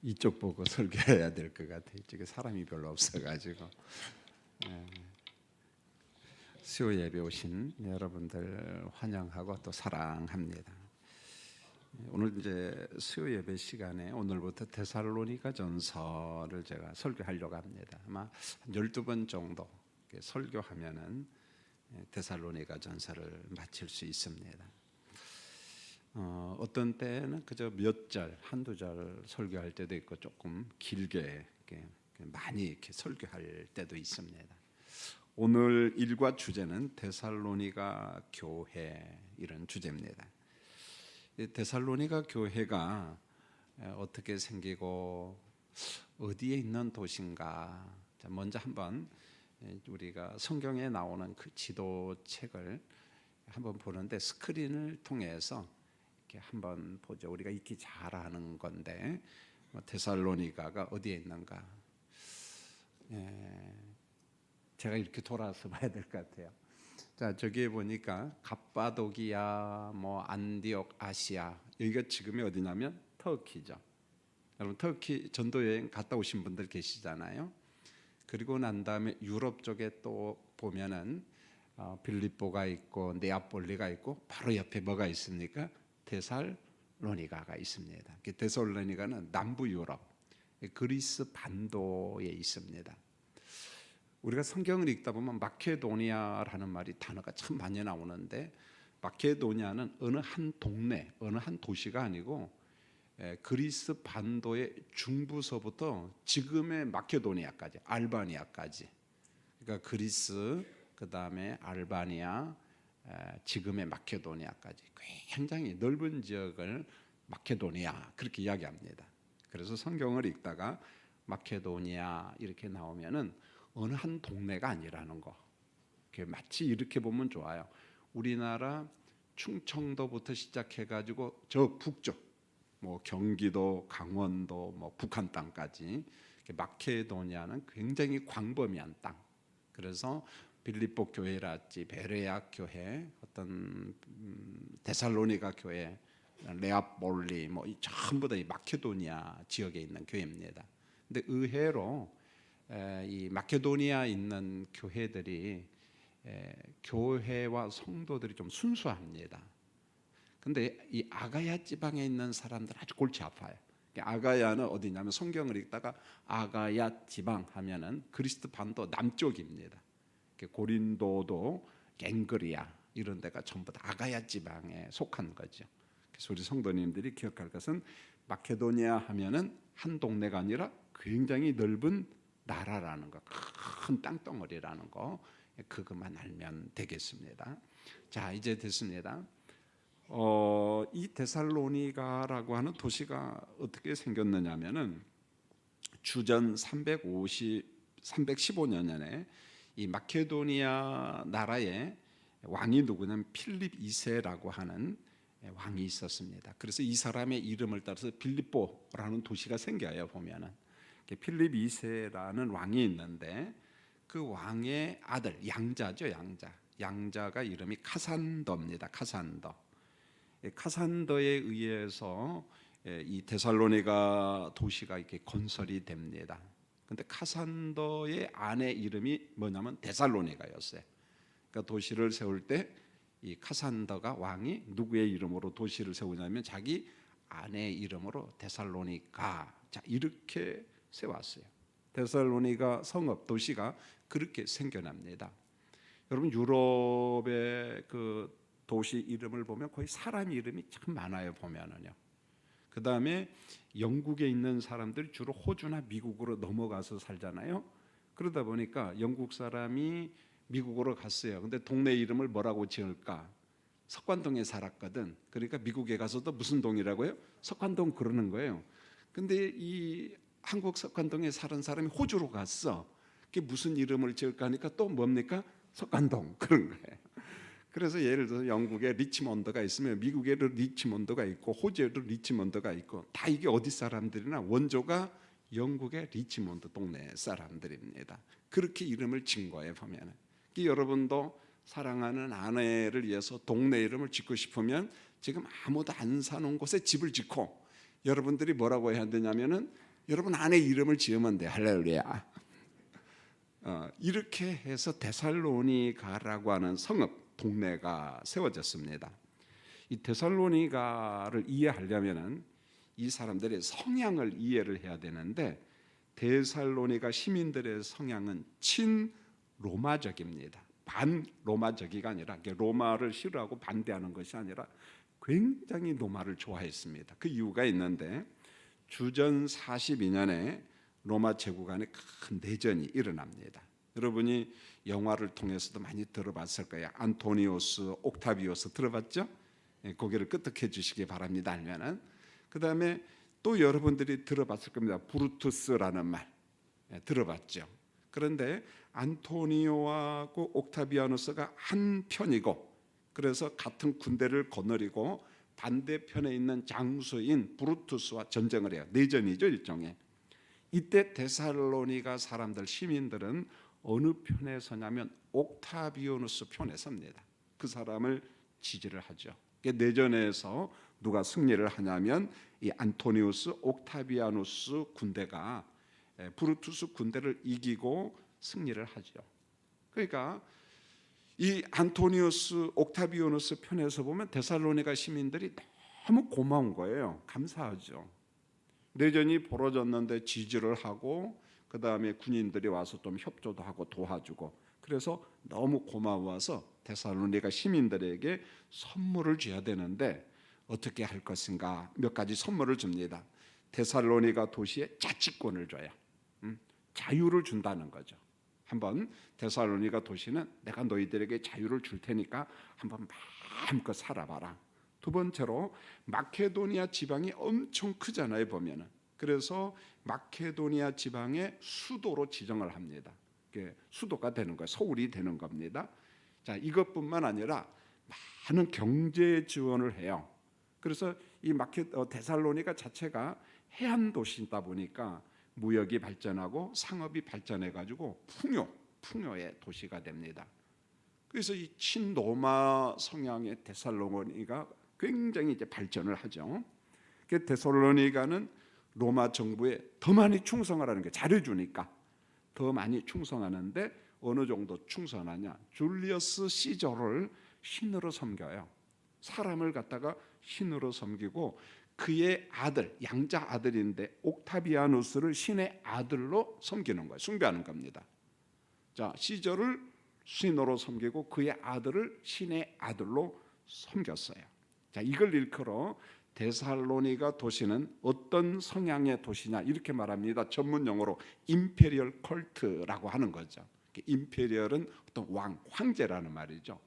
이쪽 보고 설교해야 될 것 같아요. 이쪽에 사람이 별로 없어가지고. 수요 예배 오신 여러분들 환영하고 또 사랑합니다. 오늘 이제 수요 예배 시간에 오늘부터 데살로니가 전서를 제가 설교하려고 합니다. 아마 한 12번 정도 설교하면은 데살로니가 전서를 마칠 수 있습니다. 어떤 때는 그저 몇 절, 한두 절 설교할 때도 있고 조금 길게 많이 이렇게 설교할 때도 있습니다. 오늘 일과 주제는 데살로니가 교회 이런 주제입니다. 데살로니가 교회가 어떻게 생기고 어디에 있는 도시인가? 먼저 한번 우리가 성경에 나오는 그 지도책을 한번 보는데 스크린을 통해서 이렇게 한번 보죠. 우리가 익히 잘 아는 건데 데살로니가가 어디에 있는가? 제가 이렇게 돌아서 봐야 될 것 같아요. 자, 저기에 보니까 갑바도기아, 안디옥, 아시아, 여기가 지금이 어디냐면 터키죠. 여러분 터키 전도 여행 갔다 오신 분들 계시잖아요. 그리고 난 다음에 유럽 쪽에 또 보면은 빌립보가 있고 네아폴리가 있고 바로 옆에 뭐가 있습니까? 데살로니가가 있습니다. 데살로니가는 남부 유럽, 그리스 반도에 있습니다. 우리가 성경을 읽다 보면 마케도니아라는 말이 단어가 참 많이 나오는데 마케도니아는 어느 한 동네, 어느 한 도시가 아니고 그리스 반도의 중부서부터 지금의 마케도니아까지, 알바니아까지. 그러니까 그리스, 그 다음에 알바니아, 지금의 마케도니아까지 굉장히 넓은 지역을 마케도니아 그렇게 이야기합니다. 그래서 성경을 읽다가 마케도니아 이렇게 나오면은 어느 한 동네가 아니라는 거. 마치 이렇게 보면 좋아요. 우리나라 충청도부터 시작해가지고 저 북쪽, 경기도, 강원도, 북한 땅까지 마케도니아는 굉장히 광범위한 땅. 그래서 빌립보 교회랄지 베레아 교회, 어떤 데살로니가 교회, 네아폴리, 전부 다 이 마케도니아 지역에 있는 교회입니다. 근데 의외로 이 마케도니아 있는 교회들이 교회와 성도들이 좀 순수합니다. 근데 이 아가야 지방에 있는 사람들 아주 골치 아파요. 아가야는 어디냐면 성경을 읽다가 아가야 지방 하면은 그리스 반도 남쪽입니다. 고린도도 갱그리아 이런 데가 전부 다 아가야 지방에 속한 거죠. 그래서 우리 성도님들이 기억할 것은 마케도니아 하면은 한 동네가 아니라 굉장히 넓은 나라라는 거, 큰 땅덩어리라는 거, 그것만 알면 되겠습니다. 자, 이제 됐습니다. 이 데살로니가라고 하는 도시가 어떻게 생겼느냐면은 주전 315년에 이 마케도니아 나라의 왕이 누구냐면 필립 2세라고 하는 왕이 있었습니다. 그래서 이 사람의 이름을 따라서 빌립보라는 도시가 생겨요. 보면은 필립 2세라는 왕이 있는데 그 왕의 아들 양자죠. 양자가 이름이 카산더입니다. 카산더에 의해서 이 데살로니가 도시가 이렇게 건설이 됩니다. 근데 카산더의 아내 이름이 뭐냐면 데살로니가였어요. 그러니까 도시를 세울 때 이 카산더가 왕이 누구의 이름으로 도시를 세우냐면 자기 아내의 이름으로 데살로니가, 자 이렇게 세웠어요. 데살로니가 성읍 도시가 그렇게 생겨납니다. 여러분 유럽의 그 도시 이름을 보면 거의 사람 이름이 참 많아요. 보면은요. 그 다음에 영국에 있는 사람들 주로 호주나 미국으로 넘어가서 살잖아요. 그러다 보니까 영국 사람이 미국으로 갔어요. 근데 동네 이름을 뭐라고 지을까? 석관동에 살았거든. 그러니까 미국에 가서도 무슨 동이라고요? 석관동 그러는 거예요. 근데 이 한국 석관동에 사는 사람이 호주로 갔어. 그게 무슨 이름을 지을까 하니까 또 뭡니까? 석관동 그런 거예요. 그래서 예를 들어서 영국에 리치몬드가 있으면 미국에도 리치몬드가 있고 호주에도 리치몬드가 있고 다 이게 어디 사람들이나 원조가 영국의 리치몬드 동네 사람들입니다. 그렇게 이름을 진 거예요. 보면은 여러분도 사랑하는 아내를 위해서 동네 이름을 짓고 싶으면 지금 아무도 안 사는 곳에 집을 짓고 여러분들이 뭐라고 해야 되냐면은 여러분 아내 이름을 지으면 돼. 할렐루야. 이렇게 해서 데살로니가라고 하는 성읍 동네가 세워졌습니다. 이 데살로니가를 이해하려면은 이 사람들의 성향을 이해를 해야 되는데, 데살로니가 시민들의 성향은 친로마적입니다. 반로마적이가 아니라, 로마를 싫어하고 반대하는 것이 아니라 굉장히 로마를 좋아했습니다. 그 이유가 있는데, 주전 42년에 로마 제국 안에 큰 내전이 일어납니다. 여러분이 영화를 통해서도 많이 들어봤을 거예요. 안토니오스, 옥타비오스 들어봤죠? 고개를 끄덕해 주시기 바랍니다. 알면은. 그 다음에 또 여러분들이 들어봤을 겁니다. 브루투스라는 말 들어봤죠? 그런데 안토니오하고 옥타비아누스가 한 편이고, 그래서 같은 군대를 거느리고 반대편에 있는 장수인 브루투스와 전쟁을 해요. 내전이죠, 일종의. 이때 데살로니가 사람들, 시민들은 어느 편에 서냐면 옥타비아누스 편에 섭니다. 그 사람을 지지를 하죠. 내전에서 누가 승리를 하냐면 이 안토니우스, 옥타비아누스 군대가 브루투스 군대를 이기고 승리를 하죠. 그러니까 이 안토니우스, 옥타비아누스 편에서 보면 데살로니가 시민들이 너무 고마운 거예요. 감사하죠. 내전이 벌어졌는데 지지를 하고, 그 다음에 군인들이 와서 좀 협조도 하고 도와주고, 그래서 너무 고마워서 데살로니가 시민들에게 선물을 줘야 되는데 어떻게 할 것인가, 몇 가지 선물을 줍니다. 데살로니가 도시에 자치권을 줘요. 자유를 준다는 거죠. 한번 데살로니가 도시는 내가 너희들에게 자유를 줄 테니까 한번 마음껏 살아봐라. 두 번째로 마케도니아 지방이 엄청 크잖아요, 보면은. 그래서 마케도니아 지방의 수도로 지정을 합니다. 수도가 되는 거예요. 서울이 되는 겁니다. 자, 이것뿐만 아니라 많은 경제 지원을 해요. 그래서 이 데살로니가 자체가 해안 도시다 보니까 무역이 발전하고 상업이 발전해 가지고 풍요의 도시가 됩니다. 그래서 이 친로마 성향의 데살로니가 굉장히 이제 발전을 하죠. 그 데살로니가는 로마 정부에 더 많이 충성을 하는 게, 잘해주니까 더 많이 충성하는데 어느 정도 충성하냐? 줄리어스 시저를 신으로 섬겨요. 사람을 갖다가 신으로 섬기고, 그의 아들, 양자 아들인데 옥타비아누스를 신의 아들로 섬기는 거예요. 숭배하는 겁니다. 자, 시저를 신으로 섬기고 그의 아들을 신의 아들로 섬겼어요. 자, 이걸 일컬어 데살로니가 도시는 어떤 성향의 도시냐 이렇게 말합니다. 전문 용어로 임페리얼 컬트라고 하는 거죠. 임페리얼은 어떤 황제라는 말이죠.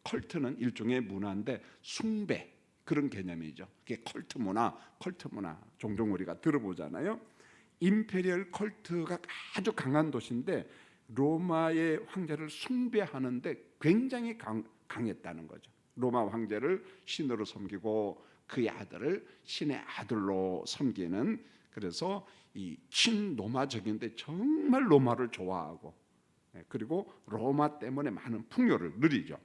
컬트는 일종의 문화인데 숭배, 그런 개념이죠. 그게 컬트 문화 종종 우리가 들어보잖아요. 임페리얼 컬트가 아주 강한 도시인데 로마의 황제를 숭배하는데 굉장히 강했다는 거죠. 로마 황제를 신으로 섬기고 그의 아들을 신의 아들로 섬기는, 그래서 이 친로마적인데 정말 로마를 좋아하고, 그리고 로마 때문에 많은 풍요를 누리죠.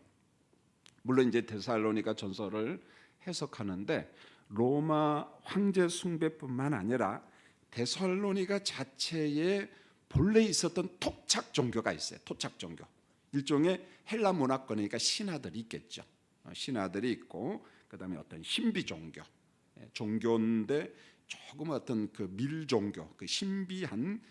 물론 이제 데살로니가 전설을 해석하는데 로마 황제 숭배뿐만 아니라 데살로니가 자체에 본래 있었던 토착 종교가 있어요. 토착 종교, 일종의 헬라 문화권이니까 신하들이 있겠죠. 신하들이 있고, 그다음에 어떤 신비 종교, 종교인데 조금 어떤 그 밀종교, 그 신비한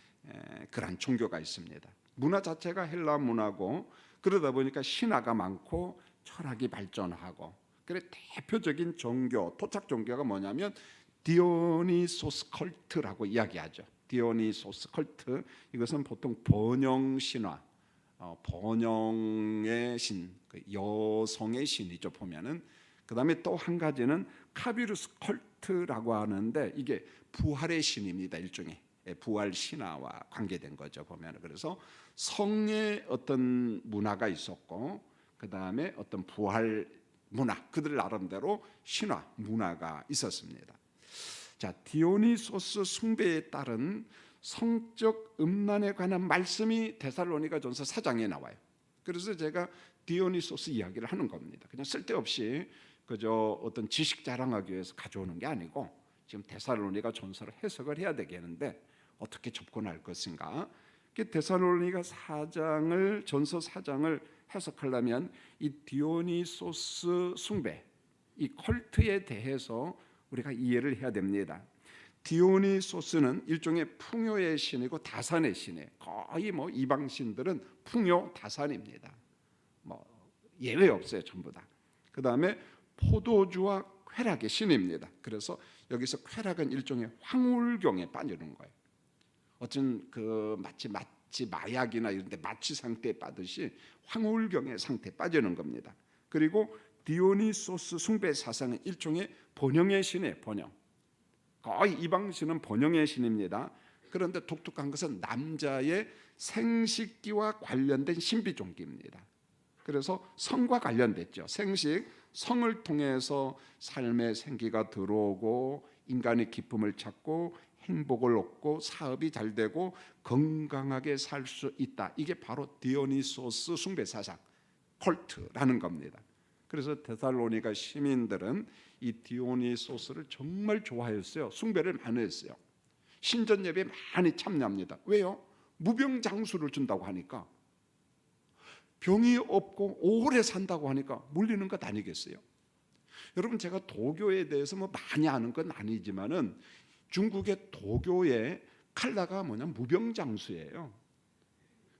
그런 종교가 있습니다. 문화 자체가 헬라 문화고, 그러다 보니까 신화가 많고 철학이 발전하고, 그래 대표적인 종교, 토착 종교가 뭐냐면 디오니소스 컬트라고 이야기하죠. 디오니소스 컬트, 이것은 보통 번영 신화, 번영의 신, 여성의 신이죠, 보면은. 그 다음에 또 한 가지는 카비루스 컬트라고 하는데 이게 부활의 신입니다. 일종의 부활 신화와 관계된 거죠, 보면. 그래서 성의 어떤 문화가 있었고, 그 다음에 어떤 부활 문화, 그들 나름대로 신화 문화가 있었습니다. 자, 디오니소스 숭배에 따른 성적 음란에 관한 말씀이 데살로니가전서 4장에 나와요. 그래서 제가 디오니소스 이야기를 하는 겁니다. 그냥 쓸데없이 그저 어떤 지식 자랑하기 위해서 가져오는 게 아니고 지금 데살로니가 전서를 해석을 해야 되겠는데 어떻게 접근할 것인가? 데살로니가 4장을 전서 4장을 해석하려면 이 디오니소스 숭배, 이 컬트에 대해서 우리가 이해를 해야 됩니다. 디오니소스는 일종의 풍요의 신이고 다산의 신이에요. 거의 이방 신들은 풍요 다산입니다. 예외 없어요, 전부 다. 그 다음에 포도주와 쾌락의 신입니다. 그래서 여기서 쾌락은 일종의 황홀경에 빠지는 거예요. 어쩐 마치 마약이나 이런데 마취 상태에 빠듯이 황홀경의 상태에 빠지는 겁니다. 그리고 디오니소스 숭배 사상은 일종의 번영의 신이에요. 번영. 거의 이방 신은 번영의 신입니다. 그런데 독특한 것은 남자의 생식기와 관련된 신비종기입니다. 그래서 성과 관련됐죠. 생식, 성을 통해서 삶의 생기가 들어오고 인간의 기쁨을 찾고 행복을 얻고 사업이 잘 되고 건강하게 살 수 있다. 이게 바로 디오니소스 숭배 사상, 콜트라는 겁니다. 그래서 데살로니가 시민들은 이 디오니소스를 정말 좋아했어요. 숭배를 많이 했어요. 신전 예배에 많이 참여합니다. 왜요? 무병장수를 준다고 하니까, 병이 없고 오래 산다고 하니까 물리는 것 아니겠어요? 여러분, 제가 도교에 대해서 많이 아는 건 아니지만은 중국의 도교의 칼라가 무병장수예요.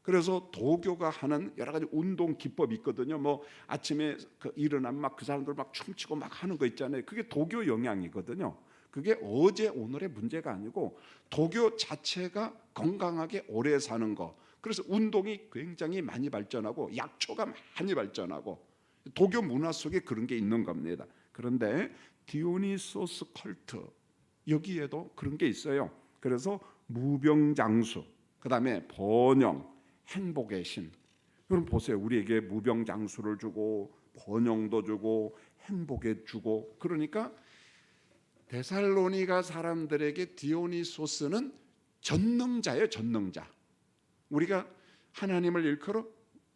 그래서 도교가 하는 여러 가지 운동 기법이 있거든요. 아침에 일어나면 그 사람들 춤추고 하는 거 있잖아요. 그게 도교 영향이거든요. 그게 어제 오늘의 문제가 아니고 도교 자체가 건강하게 오래 사는 거. 그래서 운동이 굉장히 많이 발전하고 약초가 많이 발전하고 도교 문화 속에 그런 게 있는 겁니다. 그런데 디오니소스 컬트, 여기에도 그런 게 있어요. 그래서 무병장수, 그 다음에 번영, 행복의 신. 여러분 보세요. 우리에게 무병장수를 주고 번영도 주고 행복에 주고, 그러니까 데살로니가 사람들에게 디오니소스는 전능자예요. 전능자. 우리가 하나님을 일컬어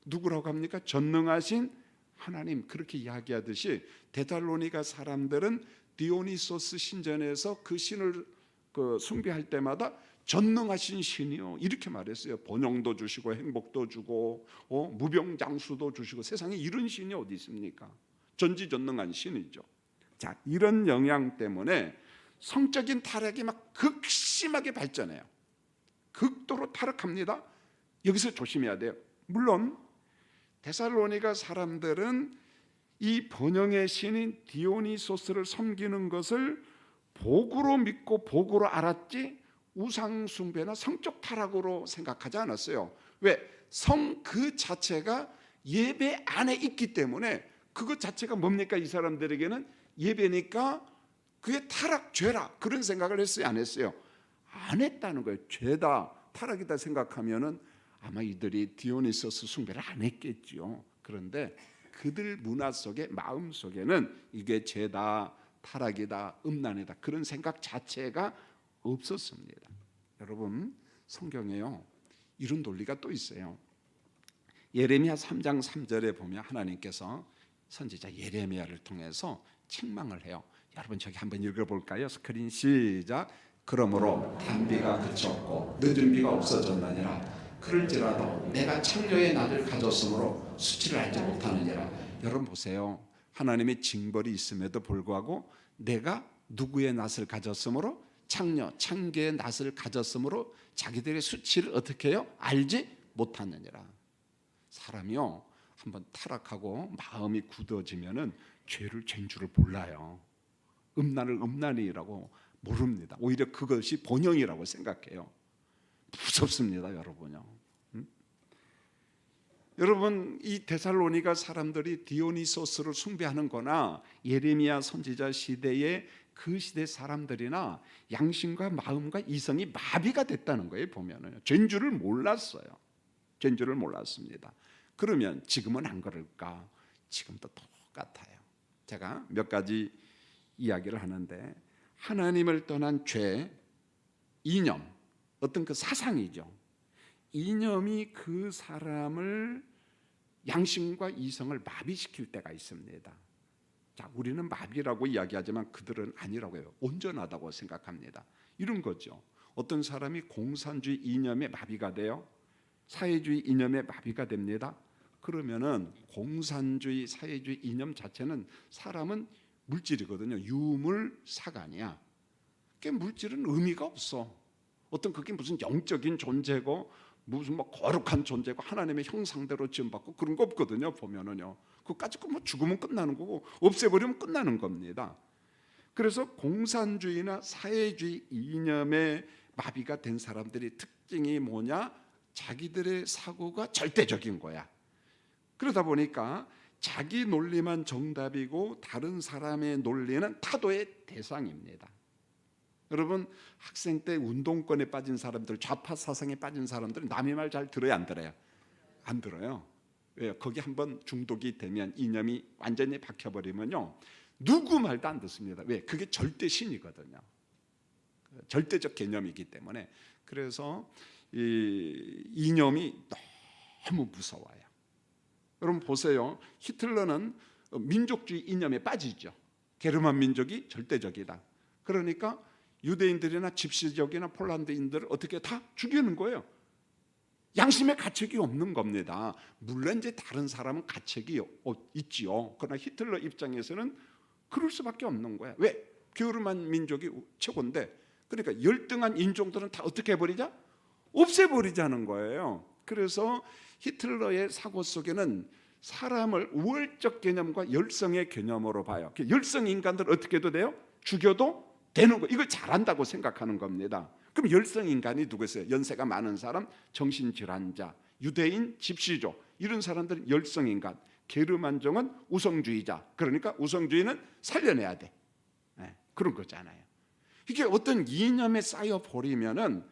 누구라고 합니까? 전능하신 하나님, 그렇게 이야기하듯이 데살로니가 사람들은 디오니소스 신전에서 그 신을 숭배할 때마다 전능하신 신이요, 이렇게 말했어요. 번영도 주시고 행복도 주고 무병장수도 주시고, 세상에 이런 신이 어디 있습니까? 전지전능한 신이죠. 자, 이런 영향 때문에 성적인 타락이 극심하게 발전해요. 극도로 타락합니다. 여기서 조심해야 돼요. 물론 데살로니가 사람들은 이 번영의 신인 디오니소스를 섬기는 것을 복으로 믿고 복으로 알았지 우상숭배나 성적 타락으로 생각하지 않았어요. 왜? 성 그 자체가 예배 안에 있기 때문에, 그것 자체가 뭡니까? 이 사람들에게는 예배니까 그게 타락, 죄라, 그런 생각을 했어요? 안 했어요? 안 했다는 거예요. 죄다, 타락이다 생각하면은 아마 이들이 디오니소스 숭배를 안 했겠지요. 그런데 그들 문화 속에, 마음 속에는 이게 죄다, 타락이다, 음란이다, 그런 생각 자체가 없었습니다. 여러분, 성경에요, 이런 논리가 또 있어요. 예레미야 3장 3절에 보면 하나님께서 선지자 예레미야를 통해서 책망을 해요. 여러분, 저기 한번 읽어볼까요? 스크린 시작. 그러므로 단비가 그쳤고 늦은 비가 없어졌느니라. 그럴지라도 내가 창녀의 날을 가졌으므로 수치를 알지 못하느니라. 여러분 보세요. 하나님의 징벌이 있음에도 불구하고 내가 누구의 낯을 가졌으므로, 창녀의 낯을 가졌으므로 자기들의 수치를 어떻게 해요? 알지 못하느니라. 사람이요, 한번 타락하고 마음이 굳어지면은 죄를 죄인 줄을 몰라요. 음란을 음란이라고 모릅니다. 오히려 그것이 본영이라고 생각해요. 무섭습니다, 여러분요. 여러분, 이 데살로니가 사람들이 디오니소스를 숭배하는 거나 예레미야 선지자 시대의 그 시대 사람들이나 양심과 마음과 이성이 마비가 됐다는 거예요. 보면은 죄인 줄을 몰랐어요. 죄인 줄을 몰랐습니다. 그러면 지금은 안 그럴까? 지금도 똑같아요. 제가 몇 가지 이야기를 하는데, 하나님을 떠난 죄, 이념, 어떤 그 사상이죠. 이념이 그 사람을, 양심과 이성을 마비시킬 때가 있습니다. 자, 우리는 마비라고 이야기하지만 그들은 아니라고 해요. 온전하다고 생각합니다. 이런 거죠. 어떤 사람이 공산주의 이념에 마비가 돼요. 사회주의 이념에 마비가 됩니다. 그러면은 공산주의 사회주의 이념 자체는 사람은 물질이거든요. 유물사관이야. 그 물질은 의미가 없어. 어떤 그게 무슨 영적인 존재고 무슨 뭐 거룩한 존재고 하나님의 형상대로 지음받고 그런 거 없거든요. 보면은요. 그거 가지고 뭐 죽으면 끝나는 거고 없애버리면 끝나는 겁니다. 그래서 공산주의나 사회주의 이념에 마비가 된 사람들의 특징이 뭐냐? 자기들의 사고가 절대적인 거야. 그러다 보니까 자기 논리만 정답이고 다른 사람의 논리는 타도의 대상입니다. 여러분, 학생 때 운동권에 빠진 사람들, 좌파 사상에 빠진 사람들은 남의 말 잘 들어요, 안 들어요? 안 들어요. 왜요? 거기 한번 중독이 되면 이념이 완전히 박혀버리면요, 누구 말도 안 듣습니다. 왜? 그게 절대 신이거든요. 절대적 개념이기 때문에. 그래서 이 이념이 너무 무서워요. 여러분 보세요. 히틀러는 민족주의 이념에 빠지죠. 게르만 민족이 절대적이다. 그러니까 유대인들이나 집시족이나 폴란드인들을 어떻게 다 죽이는 거예요. 양심의 가책이 없는 겁니다. 물론 이제 다른 사람은 가책이 있지요. 그러나 히틀러 입장에서는 그럴 수밖에 없는 거야. 왜? 게르만 민족이 최고인데. 그러니까 열등한 인종들은 다 어떻게 해버리자? 없애버리자는 거예요. 그래서 히틀러의 사고 속에는 사람을 우월적 개념과 열성의 개념으로 봐요. 열성 인간들 어떻게 해도 돼요? 죽여도 되는 거. 이걸 잘한다고 생각하는 겁니다. 그럼 열성 인간이 누구세요? 연세가 많은 사람, 정신질환자, 유대인, 집시족, 이런 사람들은 열성 인간. 게르만족은 우성주의자. 그러니까 우성주의는 살려내야 돼. 네, 그런 거잖아요. 이게 어떤 이념에 쌓여 버리면은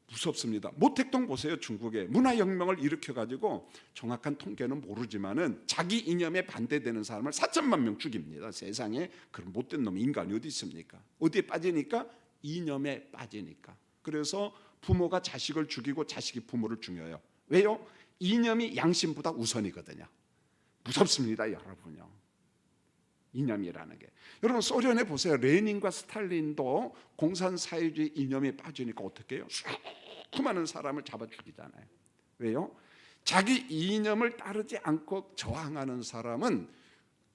무섭습니다. 모택동 보세요. 중국에 문화혁명을 일으켜가지고 정확한 통계는 모르지만은 자기 이념에 반대되는 사람을 4천만 명 죽입니다. 세상에 그런 못된 놈 인간이 어디 있습니까? 어디에 빠지니까? 이념에 빠지니까. 그래서 부모가 자식을 죽이고 자식이 부모를 죽여요. 왜요? 이념이 양심보다 우선이거든요. 무섭습니다, 여러분요. 이념이라는 게. 여러분 소련에 보세요. 레닌과 스탈린도 공산사회주의 이념에 빠지니까 어떻게 해요? 수많은 사람을 잡아 죽이잖아요. 왜요? 자기 이념을 따르지 않고 저항하는 사람은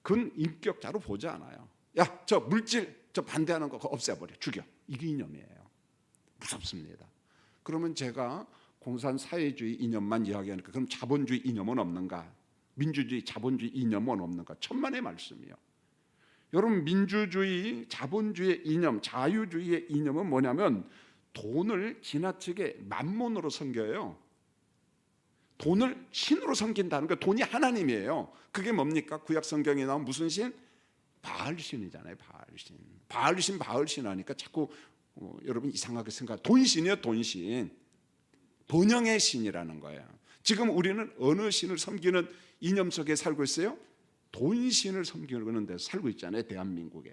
그건 인격자로 보지 않아요. 야, 저 물질, 저 반대하는 거 없애버려, 죽여. 이게 이념이에요. 무섭습니다. 그러면 제가 공산사회주의 이념만 이야기하니까 그럼 자본주의 이념은 없는가? 민주주의, 자본주의 이념은 없는가? 천만의 말씀이요. 여러분 민주주의, 자본주의의 이념, 자유주의의 이념은 뭐냐면 돈을 지나치게 만몬으로 섬겨요. 돈을 신으로 섬긴다는 거. 돈이 하나님이에요. 그게 뭡니까? 구약 성경에 나온 무슨 신? 바알신이잖아요. 바알신. 바알신, 바알신 하니까 자꾸 여러분 이상하게 생각. 돈신이요, 돈신. 번영의 신이라는 거예요. 지금 우리는 어느 신을 섬기는 이념 속에 살고 있어요? 돈신을 섬기는 데서 살고 있잖아요, 대한민국에.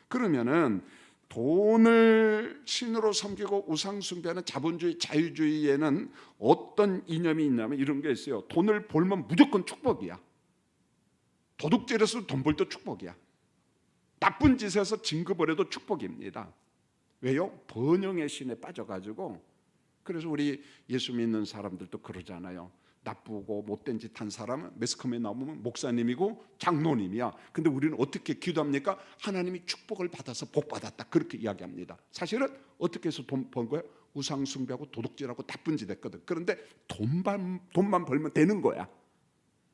그러면은 돈을 신으로 섬기고 우상숭배하는 자본주의, 자유주의에는 어떤 이념이 있냐면 이런 게 있어요. 돈을 벌면 무조건 축복이야. 도둑질에서 돈 벌도 축복이야. 나쁜 짓에서 진급을 해도 축복입니다. 왜요? 번영의 신에 빠져가지고. 그래서 우리 예수 믿는 사람들도 그러잖아요. 나쁘고 못된 짓 한 사람은 매스컴에 나오면 목사님이고 장로님이야. 근데 우리는 어떻게 기도합니까? 하나님이 축복을 받아서 복 받았다, 그렇게 이야기합니다. 사실은 어떻게 해서 돈 번 거예요? 우상 숭배하고 도둑질하고 나쁜 짓 했거든. 그런데 돈만 벌면 되는 거야.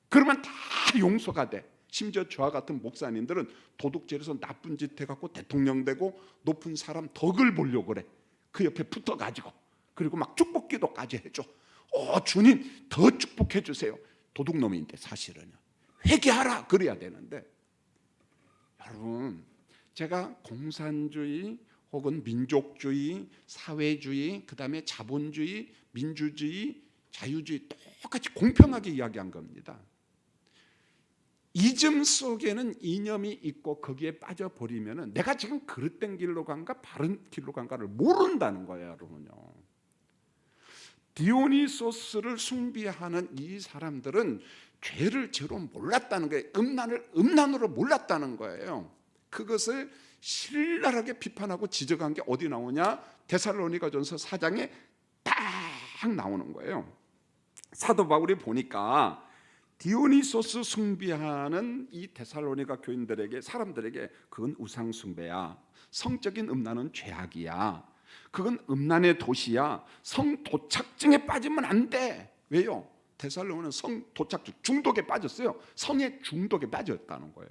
그러면 다 용서가 돼. 심지어 저와 같은 목사님들은 도둑질해서 나쁜 짓 해갖고 대통령 되고 높은 사람 덕을 보려고 그래. 그 옆에 붙어가지고. 그리고 막 축복 기도까지 해줘. 주님 더 축복해 주세요. 도둑놈인데 사실은 회개하라 그래야 되는데. 여러분, 제가 공산주의 혹은 민족주의, 사회주의, 그 다음에 자본주의, 민주주의, 자유주의 똑같이 공평하게 이야기한 겁니다. 이즘 속에는 이념이 있고 거기에 빠져버리면 내가 지금 그릇된 길로 간가 바른 길로 간가를 모른다는 거예요, 여러분요. 디오니소스를 숭배하는 이 사람들은 죄를 죄로 몰랐다는 거예요. 음란을 음란으로 몰랐다는 거예요. 그것을 신랄하게 비판하고 지적한 게 어디 나오냐? 데살로니가전서 4장에 딱 나오는 거예요. 사도 바울이 보니까 디오니소스 숭배하는 이 데살로니가 교인들에게, 사람들에게 그건 우상 숭배야, 성적인 음란은 죄악이야, 그건 음란의 도시야, 성 도착증에 빠지면 안 돼. 왜요? 데살로니가는 성 도착증, 중독에 빠졌어요. 성의 중독에 빠졌다는 거예요.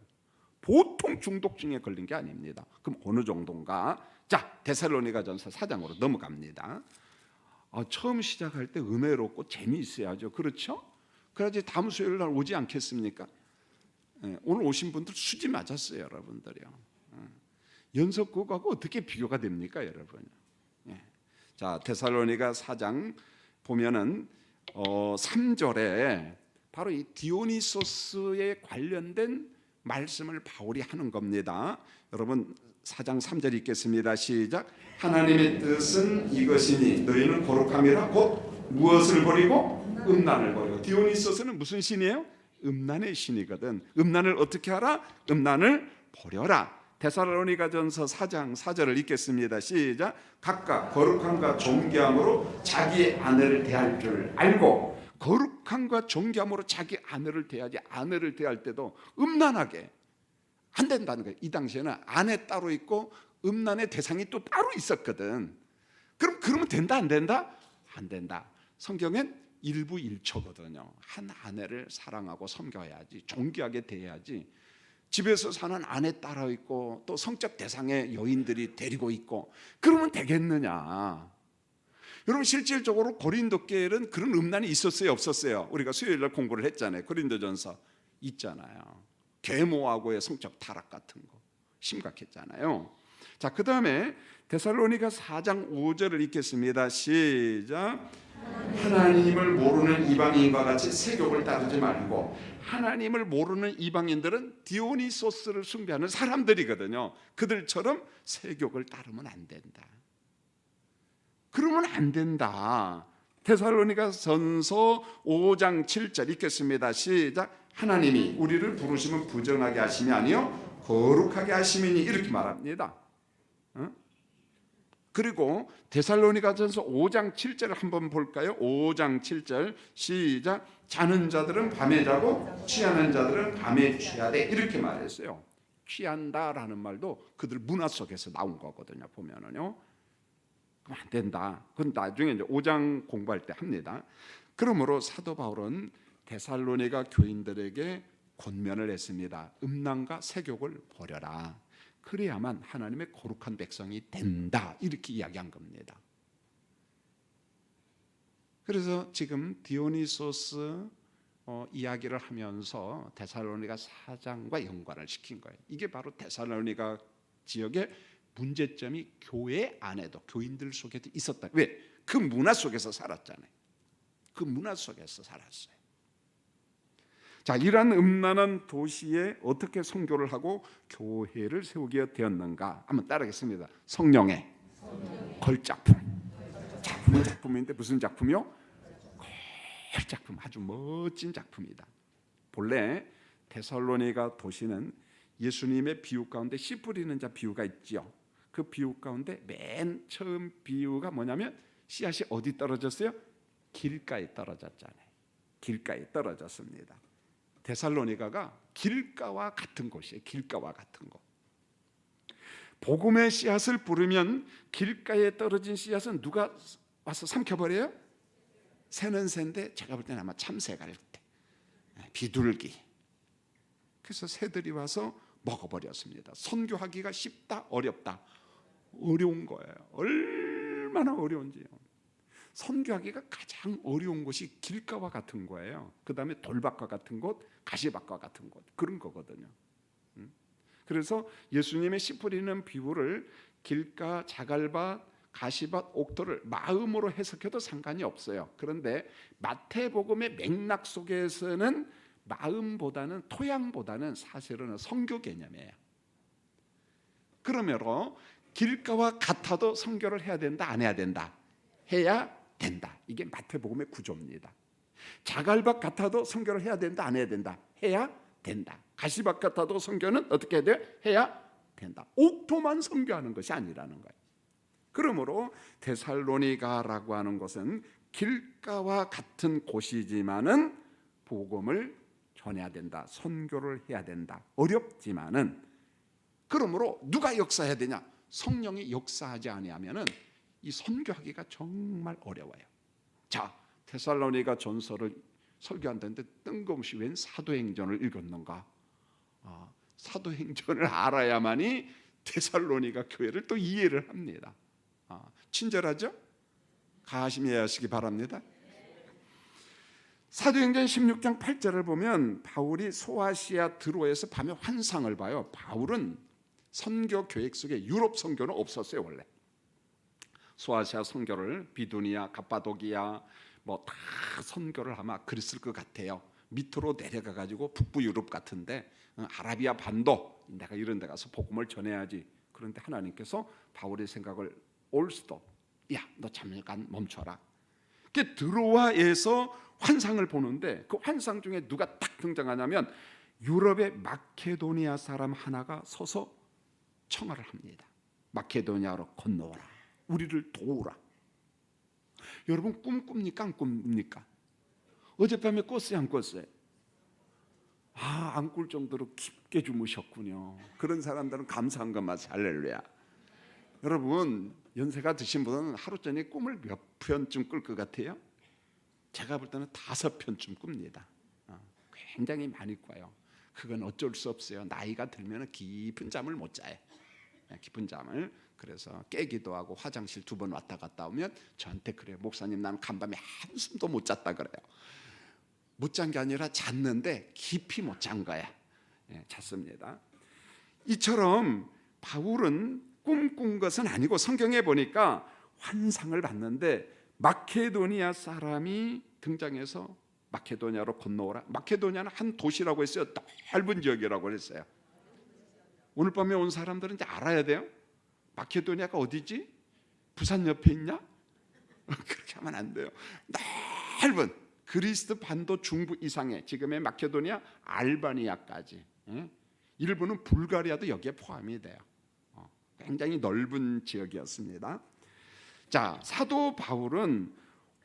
보통 중독증에 걸린 게 아닙니다. 그럼 어느 정도인가? 자, 데살로니가전서 4장으로 넘어갑니다. 처음 시작할 때 은혜롭고 재미있어야죠. 그렇죠? 그래야지 다음 수요일 날 오지 않겠습니까? 오늘 오신 분들 수지 맞았어요, 여러분들이요. 연속국하고 어떻게 비교가 됩니까, 여러분? 자, 데살로니가 4장 보면은 3절에 바로 이 디오니소스에 관련된 말씀을 바울이 하는 겁니다. 여러분 4장 3절 읽겠습니다. 시작. 하나님의 뜻은 이것이니 너희는 거룩함이라 곧 무엇을 버리고? 음란을 버리고. 디오니소스는 무슨 신이에요? 음란의 신이거든. 음란을 어떻게 하라? 음란을 버려라. 데살로니가전서 4장 4절을 읽겠습니다. 시작. 각각 거룩함과 존귀함으로 자기 아내를 대할 줄 알고. 거룩함과 존귀함으로 자기 아내를 대하지. 아내를 대할 때도 음란하게 안 된다는 거예요. 이 당시에는 아내 따로 있고 음란의 대상이 또 따로 있었거든. 그러면 된다 안 된다? 안 된다. 성경엔 일부 일처거든요. 한 아내를 사랑하고 섬겨야지, 존귀하게 대해야지. 집에서 사는 아내 따라 있고 또 성적 대상의 여인들이 데리고 있고 그러면 되겠느냐? 여러분 실질적으로 고린도 교회는 그런 음란이 있었어요, 없었어요? 우리가 수요일날 공부를 했잖아요. 고린도전서 있잖아요. 계모하고의 성적 타락 같은 거 심각했잖아요. 자, 그 다음에 데살로니가 4장 5절을 읽겠습니다. 시작. 하나님을 모르는 이방인과 같이 세욕을 따르지 말고. 하나님을 모르는 이방인들은 디오니소스를 숭배하는 사람들이거든요. 그들처럼 세욕을 따르면 안 된다. 그러면 안 된다. 데살로니가 전서 5장 7절 읽겠습니다. 시작. 하나님이 우리를 부르시면 부정하게 하심이 아니요 거룩하게 하심이니 이렇게 말합니다. 그리고 데살로니가전서 5장 7절을 한번 볼까요? 5장 7절 시작. 자는 자들은 밤에 자고 취하는 자들은 밤에 취하되 이렇게 말했어요. 취한다라는 말도 그들 문화 속에서 나온 거거든요. 보면은요. 그럼 안 된다. 그건 나중에 이제 5장 공부할 때 합니다. 그러므로 사도 바울은 데살로니가 교인들에게 권면을 했습니다. 음란과 세욕을 버려라. 그래야만 하나님의 거룩한 백성이 된다. 이렇게 이야기한 겁니다. 그래서 지금 디오니소스 이야기를 하면서 데살로니가 4장과 연관을 시킨 거예요. 이게 바로 데살로니가 지역의 문제점이 교회 안에도 교인들 속에도 있었다. 왜? 그 문화 속에서 살았잖아요. 그 문화 속에서 살았어요. 자, 이러한 음란한 도시에 어떻게 선교를 하고 교회를 세우게 되었는가? 한번 따라하겠습니다. 성령의 걸작품. 작품은 작품인데 무슨 작품이요? 걸작품. 아주 멋진 작품이다. 본래 데살로니가 도시는 예수님의 비유 가운데 씨 뿌리는 자 비유가 있죠. 그 비유 가운데 맨 처음 비유가 뭐냐면 씨앗이 어디 떨어졌어요? 길가에 떨어졌잖아요. 길가에 떨어졌습니다. 데살로니가가 길가와 같은 곳이에요. 길가와 같은 곳. 복음의 씨앗을 뿌리면 길가에 떨어진 씨앗은 누가 와서 삼켜버려요? 새는 새인데 제가 볼 때는 아마 참새가 할 때, 비둘기. 그래서 새들이 와서 먹어버렸습니다. 선교하기가 쉽다, 어렵다? 어려운 거예요. 얼마나 어려운지요. 선교하기가 가장 어려운 곳이 길가와 같은 거예요. 그 다음에 돌밭과 같은 곳, 가시밭과 같은 곳, 그런 거거든요. 그래서 예수님의 씨 뿌리는 비유를 길가, 자갈밭, 가시밭, 옥토를 마음으로 해석해도 상관이 없어요. 그런데 마태복음의 맥락 속에서는 마음보다는, 토양보다는 사실은 선교 개념이에요. 그러므로 길가와 같아도 선교를 해야 된다, 안 해야 된다? 해야 된다. 이게 마태복음의 구조입니다. 자갈밭 같아도 선교를 해야 된다, 안 해야 된다? 해야 된다. 가시밭 같아도 선교는 어떻게 해야 돼? 해야 된다. 옥토만 선교하는 것이 아니라는 거예요. 그러므로 데살로니가라고 하는 것은 길가와 같은 곳이지만은 복음을 전해야 된다, 선교를 해야 된다. 어렵지만은, 그러므로 누가 역사해야 되냐? 성령이 역사하지 아니하면은 이 선교하기가 정말 어려워요. 자, 데살로니가 전서를 설교한다는데 뜬금없이 웬 사도행전을 읽었는가? 사도행전을 알아야만이 데살로니가 교회를 또 이해를 합니다. 친절하죠? 가심히 하시기 바랍니다. 사도행전 16장 8절을 보면 바울이 소아시아 드로에서 밤에 환상을 봐요. 바울은 선교 계획 속에 유럽 선교는 없었어요. 원래 소아시아 선교를 비두니아, 갑바도기아 뭐 다 선교를 아마 그랬을 것 같아요. 밑으로 내려가 가지고 북부 유럽 같은데 아라비아 반도 내가 이런 데 가서 복음을 전해야지. 그런데 하나님께서 바울의 생각을 올 수도, 야, 너 잠깐 멈춰라. 그 드로아에서 환상을 보는데 그 환상 중에 누가 딱 등장하냐면 유럽의 마케도니아 사람 하나가 서서 청하를 합니다. 마케도니아로 건너오라, 우리를 도우라. 여러분 꿈 꿉니까 안 꿉니까? 어젯밤에 꿨어요 안 꿨어요? 안 꿀 정도로 깊게 주무셨군요. 그런 사람들은 감사한 것만 할렐루야. 여러분 연세가 드신 분은 하루 전에 꿈을 몇 편쯤 꿀 것 같아요? 제가 볼 때는 5편쯤 꿉니다. 굉장히 많이 꿔요. 그건 어쩔 수 없어요. 나이가 들면 깊은 잠을 못 자요. 깊은 잠을. 그래서 깨기도 하고 화장실 2번 왔다 갔다 오면 저한테 그래요. 목사님, 나는 간밤에 한숨도 못 잤다 그래요. 못 잔 게 아니라 잤는데 깊이 못 잔 거야. 잤습니다. 이처럼 바울은 꿈꾼 것은 아니고 성경에 보니까 환상을 봤는데 마케도니아 사람이 등장해서 마케도니아로 건너오라. 마케도니아는 한 도시라고 했어요. 넓은 지역이라고 했어요. 오늘 밤에 온 사람들은 이제 알아야 돼요. 마케도니아가 어디지? 부산 옆에 있냐? 그렇게 하면 안 돼요. 넓은 그리스 반도 중부 이상의 지금의 마케도니아, 알바니아까지, 일부는 불가리아도 여기에 포함이 돼요. 굉장히 넓은 지역이었습니다. 자, 사도 바울은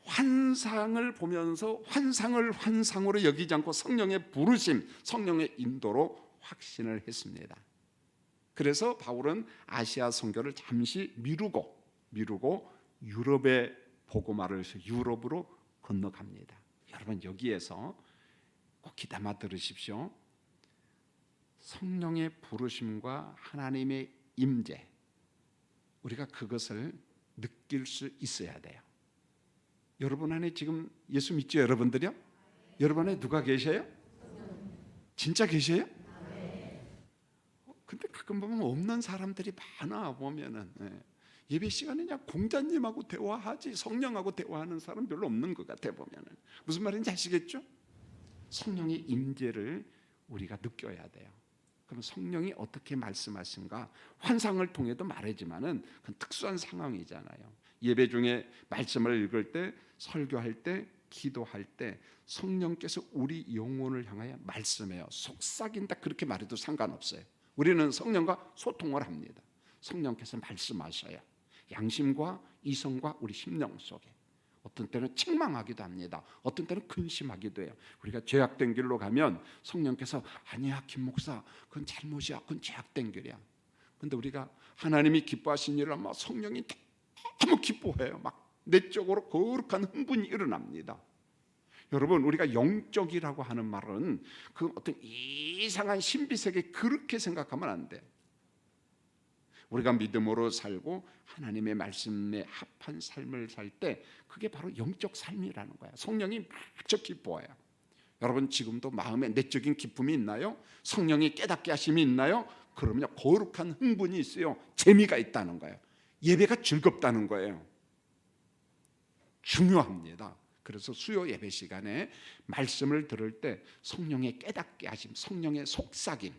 환상을 보면서 환상을 환상으로 여기지 않고 성령의 부르심, 성령의 인도로 확신을 했습니다. 그래서 바울은 아시아 선교를 잠시 미루고 유럽에 복음화를 해서 유럽으로 건너갑니다. 여러분 여기에서 꼭 귀담아 들으십시오. 성령의 부르심과 하나님의 임재, 우리가 그것을 느낄 수 있어야 돼요. 여러분 안에 지금 예수 믿죠? 여러분들이요? 여러분 안에 누가 계셔요? 진짜 계셔요? 근데 가끔 보면 없는 사람들이 많아. 보면은 예배 시간에 그냥 공자님하고 대화하지 성령하고 대화하는 사람 별로 없는 것 같아. 보면은 무슨 말인지 아시겠죠? 성령의 임재를 우리가 느껴야 돼요. 그럼 성령이 어떻게 말씀하신가 환상을 통해도 말하지만은 그건 특수한 상황이잖아요. 예배 중에 말씀을 읽을 때, 설교할 때, 기도할 때 성령께서 우리 영혼을 향하여 말씀해요. 속삭인다 그렇게 말해도 상관없어요. 우리는 성령과 소통을 합니다. 성령께서 말씀하셔요. 양심과 이성과 우리 심령 속에. 어떤 때는 책망하기도 합니다. 어떤 때는 근심하기도 해요. 우리가 죄악된 길로 가면 성령께서 아니야 김 목사, 그건 잘못이야, 그건 죄악된 길이야. 근데 우리가 하나님이 기뻐하신 일을 막 성령이 너무 기뻐해요. 막 내적으로 거룩한 흥분이 일어납니다. 여러분 우리가 영적이라고 하는 말은 그 어떤 이상한 신비세계 그렇게 생각하면 안 돼. 우리가 믿음으로 살고 하나님의 말씀에 합한 삶을 살 때 그게 바로 영적 삶이라는 거야. 성령이 무척 기뻐해요. 여러분 지금도 마음에 내적인 기쁨이 있나요? 성령이 깨닫게 하심이 있나요? 그러면요 거룩한 흥분이 있어요. 재미가 있다는 거예요. 예배가 즐겁다는 거예요. 중요합니다. 그래서 수요 예배 시간에 말씀을 들을 때 성령의 깨닫게 하심, 성령의 속삭임.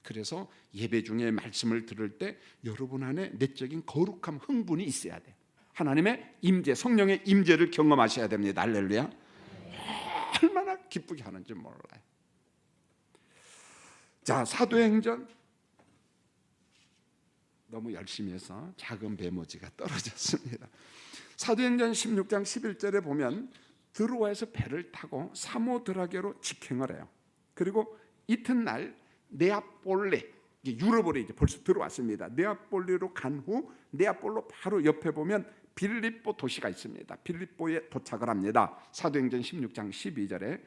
그래서 예배 중에 말씀을 들을 때 여러분 안에 내적인 거룩함, 흥분이 있어야 돼요. 하나님의 임재, 성령의 임재를 경험하셔야 됩니다. 할렐루야. 얼마나 기쁘게 하는지 몰라요. 자, 사도행전 너무 열심히 해서 작은 배모지가 떨어졌습니다. 사도행전 16장 11절에 보면 드로아에서 배를 타고 사모드라게로 직행을 해요. 그리고 이튿날 네아폴리, 유럽으로 이제 벌써 들어왔습니다. 네아폴리로 간 후 네아폴로 바로 옆에 보면 빌립보 도시가 있습니다. 빌립보에 도착을 합니다. 사도행전 16장 12절에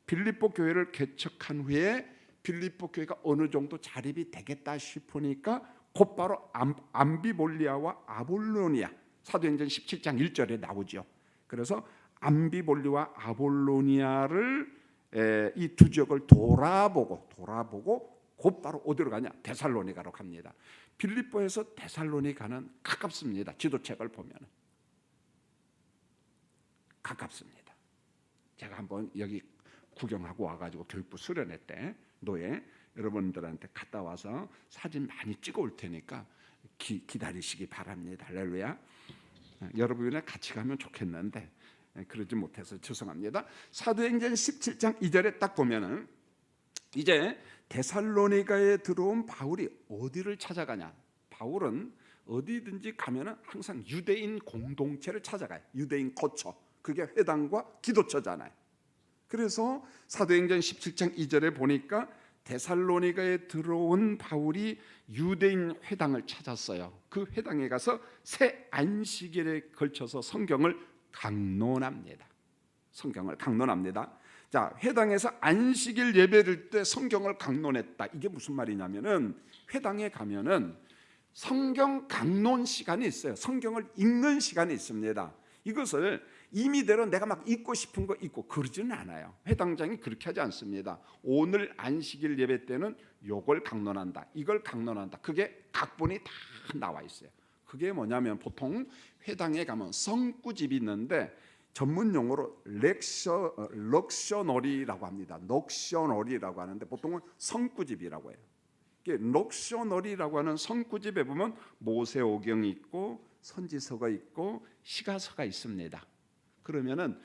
빌립보 교회를 개척한 후에 빌립보 교회가 어느 정도 자립이 되겠다 싶으니까 곧바로 암비볼리아와 아볼로니아, 사도행전 17장 1절에 나오죠. 그래서 암비볼리와 아볼로니아를 이 두 지역을 돌아보고 곧바로 어디로 가냐? 데살로니가로 갑니다. 빌립보에서 데살로니가는 가깝습니다. 지도책을 보면 가깝습니다. 제가 한번 여기 구경하고 와가지고 교육부 수련회 때 노예 여러분들한테 갔다 와서 사진 많이 찍어 올 테니까 기다리시기 바랍니다. 할렐루야. 여러분이랑 같이 가면 좋겠는데 그러지 못해서 죄송합니다. 사도행전 17장 2절에 딱 보면은 이제 데살로니가에 들어온 바울이 어디를 찾아가냐? 바울은 어디든지 가면은 항상 유대인 공동체를 찾아가요. 유대인 거처. 그게 회당과 기도처잖아요. 그래서 사도행전 17장 2절에 보니까 데살로니가에 들어온 바울이 유대인 회당을 찾았어요. 그 회당에 가서 새 안식일에 걸쳐서 성경을 강론합니다. 성경을 강론합니다. 자, 회당에서 안식일 예배를 때 성경을 강론했다. 이게 무슨 말이냐면은 회당에 가면은 성경 강론 시간이 있어요. 성경을 읽는 시간이 있습니다. 이것을 임의대로 내가 막 읽고 싶은 거 읽고 그러지는 않아요. 회당장이 그렇게 하지 않습니다. 오늘 안식일 예배 때는 요걸 강론한다, 이걸 강론한다. 그게 각본이 다 나와 있어요. 그게 뭐냐면 보통 회당에 가면 성구집이 있는데 전문 용어로 럭셔너리라고 합니다. 럭셔너리라고 하는데 보통은 성구집이라고 해요. 럭셔너리라고 하는 성구집에 보면 모세오경이 있고 선지서가 있고 시가서가 있습니다. 그러면은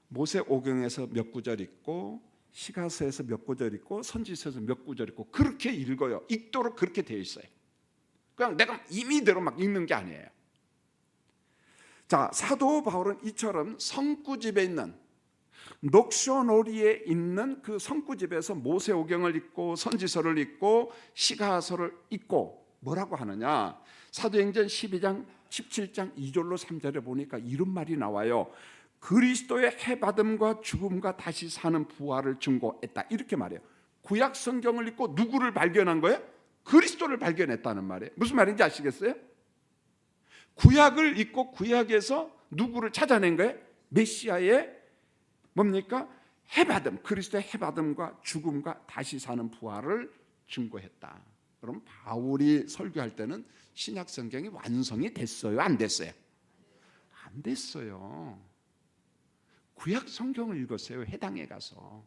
모세오경에서 몇 구절 있고 시가서에서 몇 구절 있고 선지서에서 몇 구절 있고 그렇게 읽어요. 읽도록 그렇게 되어 있어요. 그냥 내가 임의대로 막 읽는 게 아니에요. 자, 사도 바울은 이처럼 성구집에 있는 럭셔너리에 있는 그 성구집에서 모세오경을 읽고 선지서를 읽고 시가서를 읽고 뭐라고 하느냐? 사도행전 12장 17장 2절로 3절에 보니까 이런 말이 나와요. 그리스도의 해받음과 죽음과 다시 사는 부활을 증거했다. 이렇게 말해요. 구약 성경을 읽고 누구를 발견한 거예요? 그리스도를 발견했다는 말이에요. 무슨 말인지 아시겠어요? 구약을 읽고 구약에서 누구를 찾아낸 거예요? 메시아의 뭡니까? 해받음, 그리스도의 해받음과 죽음과 다시 사는 부활을 증거했다. 그럼 바울이 설교할 때는 신약 성경이 완성이 됐어요? 안 됐어요? 안 됐어요. 구약 성경을 읽었어요. 회당에 가서.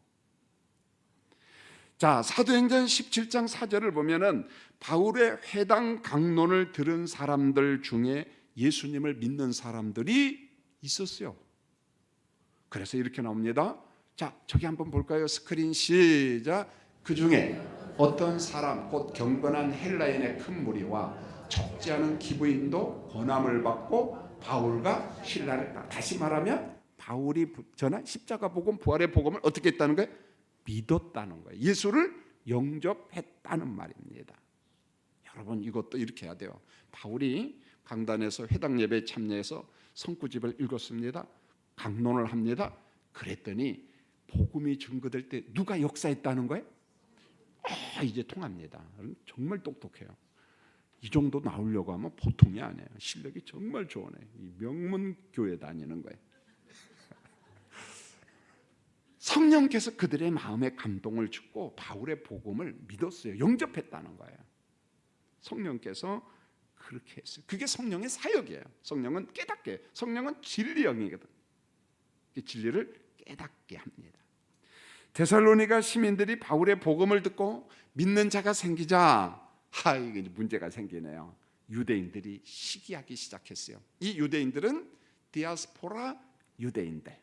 자, 사도행전 17장 4절을 보면은 바울의 회당 강론을 들은 사람들 중에 예수님을 믿는 사람들이 있었어요. 그래서 이렇게 나옵니다. 자, 저기 한번 볼까요? 스크린 시작. 그 중에 어떤 사람 곧 경건한 헬라인의 큰 무리와 적지 않은 기부인도 권함을 받고 바울과 신라를 다시 말하면 바울이 전한 십자가 복음 부활의 복음을 어떻게 했다는 거예요? 믿었다는 거예요. 예수를 영접했다는 말입니다. 여러분 이것도 이렇게 해야 돼요. 바울이 강단에서 회당 예배에 참여해서 성구집을 읽었습니다. 강론을 합니다. 그랬더니 복음이 증거될 때 누가 역사했다는 거예요? 이제 통합니다. 정말 똑똑해요. 이 정도 나오려고 하면 보통이 아니에요. 실력이 정말 좋으네. 이 명문 교회 다니는 거예요. 성령께서 그들의 마음에 감동을 주고 바울의 복음을 믿었어요. 영접했다는 거예요. 성령께서 그렇게 했어요. 그게 성령의 사역이에요. 성령은 깨닫게, 성령은 진리 영이거든. 진리를 깨닫게 합니다. 데살로니가 시민들이 바울의 복음을 듣고 믿는 자가 생기자 이게 문제가 생기네요. 유대인들이 시기하기 시작했어요. 이 유대인들은 디아스포라 유대인들,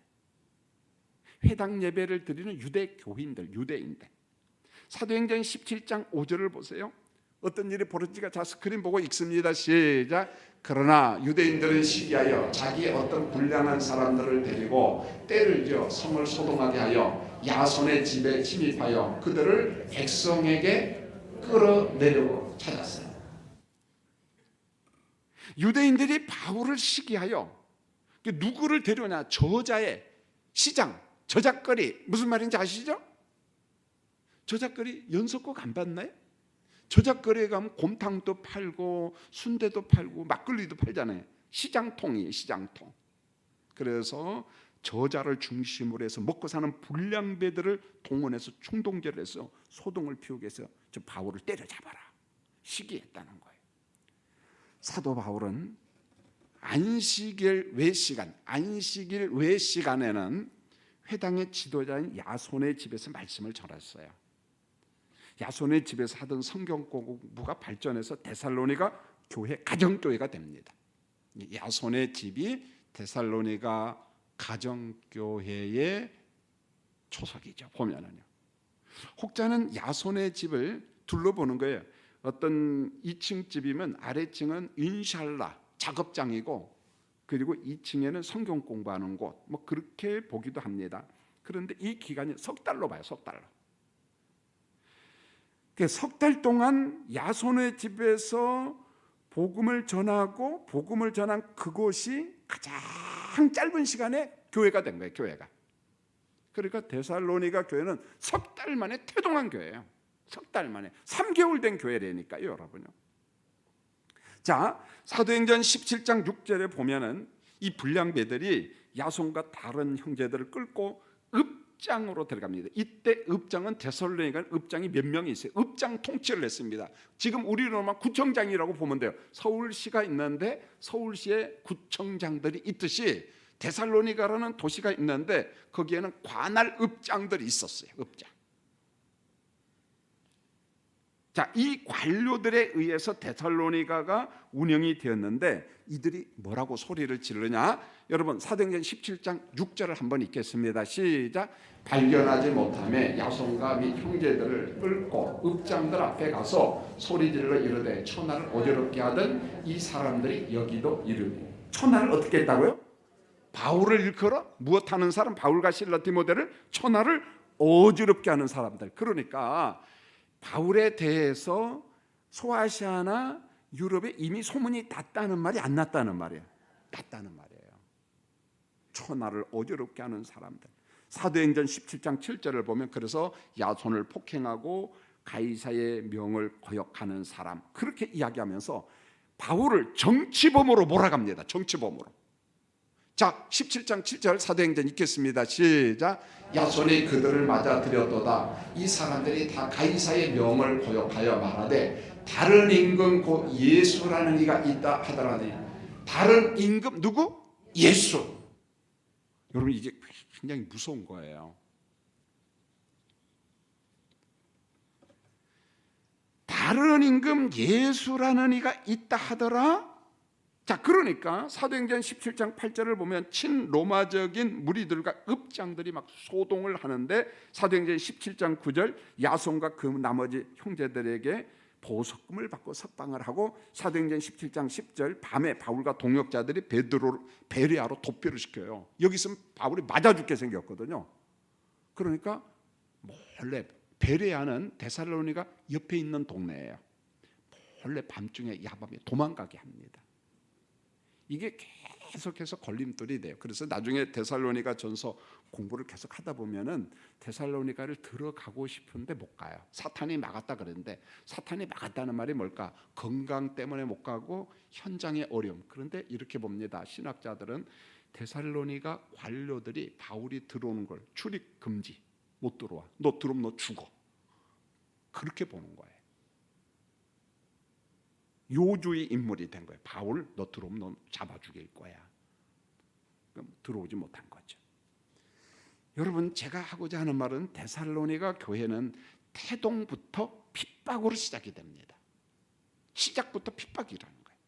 회당 예배를 드리는 유대 교인들, 유대인들. 사도행전 17장 5절을 보세요. 어떤 일이 벌어지가, 자 스크린 보고 읽습니다. 시작. 그러나 유대인들은 시기하여 자기 어떤 불량한 사람들을 데리고 때를 지어 성을 소동하게 하여 야손의 집에 침입하여 그들을 백성에게 끌어내려고 찾았어요. 유대인들이 바울을 시기하여 누구를 데려오냐? 저자의 시장, 저작거리. 무슨 말인지 아시죠? 저작거리 연속곡 안 봤나요? 저작거리에 가면 곰탕도 팔고 순대도 팔고 막걸리도 팔잖아요. 시장통이에요, 시장통. 그래서 저자를 중심으로 해서 먹고 사는 불량배들을 동원해서 충동질을 해서 소동을 피우게 해서 저 바울을 때려잡아라 시기했다는 거예요. 사도 바울은 안식일 외 시간에는 회당의 지도자인 야손의 집에서 말씀을 전했어요. 야손의 집에서 하던 성경 공부가 발전해서 데살로니가 교회, 가정교회가 됩니다. 야손의 집이 데살로니가 가정교회의 초석이죠. 보면은요. 혹자는 야손의 집을 둘러보는 거예요. 어떤 2층 집이면 아래층은 인샬라 작업장이고, 그리고 2층에는 성경 공부하는 곳, 뭐 그렇게 보기도 합니다. 그런데 이 기간이 석 달로 봐요. 석 달로. 석 달 동안 야손의 집에서 복음을 전하고, 복음을 전한 그곳이 가장 짧은 시간에 교회가 된 거예요. 교회가. 그러니까 데살로니가 교회는 석 달 만에 태동한 교회예요. 석 달 만에 3개월 된 교회라니까요, 여러분요. 자, 사도행전 17장 6절에 보면은 이 불량배들이 야손과 다른 형제들을 끌고 읍장으로 들어갑니다. 이때 읍장은 데살로니가 읍장이 몇 명이 있어요. 읍장 통치를 했습니다. 지금 우리로만 구청장이라고 보면 돼요. 서울시가 있는데 서울시에 구청장들이 있듯이 데살로니가라는 도시가 있는데 거기에는 관할 읍장들이 있었어요. 읍장. 자, 이 관료들에 의해서 데살로니가가 운영이 되었는데 이들이 뭐라고 소리를 지르냐? 여러분 사도행전 17장 6절을 한번 읽겠습니다. 시작. 발견하지 못하며 야손과 및 형제들을 끌고 읍장들 앞에 가서 소리질러 이르되 천하를 어지럽게 하던 이 사람들이 여기도 이르니. 천하를 어떻게 했다고요? 바울을 일컬어 무엇하는 사람? 바울과 실라 디모데를 천하를 어지럽게 하는 사람들. 그러니까 바울에 대해서 소아시아나 유럽에 이미 소문이 났다는 말이 안 났다는 말이에요. 났다는 말이에요. 천하를 어지럽게 하는 사람들. 사도행전 17장 7절을 보면 그래서 야손을 폭행하고 가이사의 명을 거역하는 사람, 그렇게 이야기하면서 바울을 정치범으로 몰아갑니다. 정치범으로. 자, 17장 7절 사도행전 읽겠습니다. 시작. 야손이 그들을 맞아들였도다. 이 사람들이 다 가이사의 명을 거역하여 말하되 다른 임금 곧 예수라는 이가 있다 하더라니. 다른 임금 누구? 예수. 여러분 이게 굉장히 무서운 거예요. 다른 임금 예수라는 이가 있다 하더라. 자, 그러니까 사도행전 17장 8절을 보면 친로마적인 무리들과 읍장들이 막 소동을 하는데 사도행전 17장 9절 야손과 그 나머지 형제들에게 보석금을 받고 석방을 하고 사도행전 17장 10절 밤에 바울과 동역자들이 베레아로 도피를 시켜요. 여기 있으면 바울이 맞아 죽게 생겼거든요. 그러니까 몰래, 베레아는 데살로니가 옆에 있는 동네예요. 몰래 밤중에 야밤에 도망가게 합니다. 이게 계속해서 걸림돌이 돼요. 그래서 나중에 데살로니가 전서 공부를 계속 하다 보면은 데살로니가를 들어가고 싶은데 못 가요. 사탄이 막았다 그랬는데, 사탄이 막았다는 말이 뭘까? 건강 때문에 못 가고 현장의 어려움. 그런데 이렇게 봅니다. 신학자들은 데살로니가 관료들이 바울이 들어오는 걸 출입 금지, 못 들어와. 너 들어오면 너 죽어. 그렇게 보는 거예요. 요주의 인물이 된 거예요. 바울, 너 들어오면 너 잡아 죽일 거야. 그럼 들어오지 못한 거죠. 여러분, 제가 하고자 하는 말은 데살로니가 교회는 태동부터 핍박으로 시작이 됩니다. 시작부터 핍박이라는 거예요.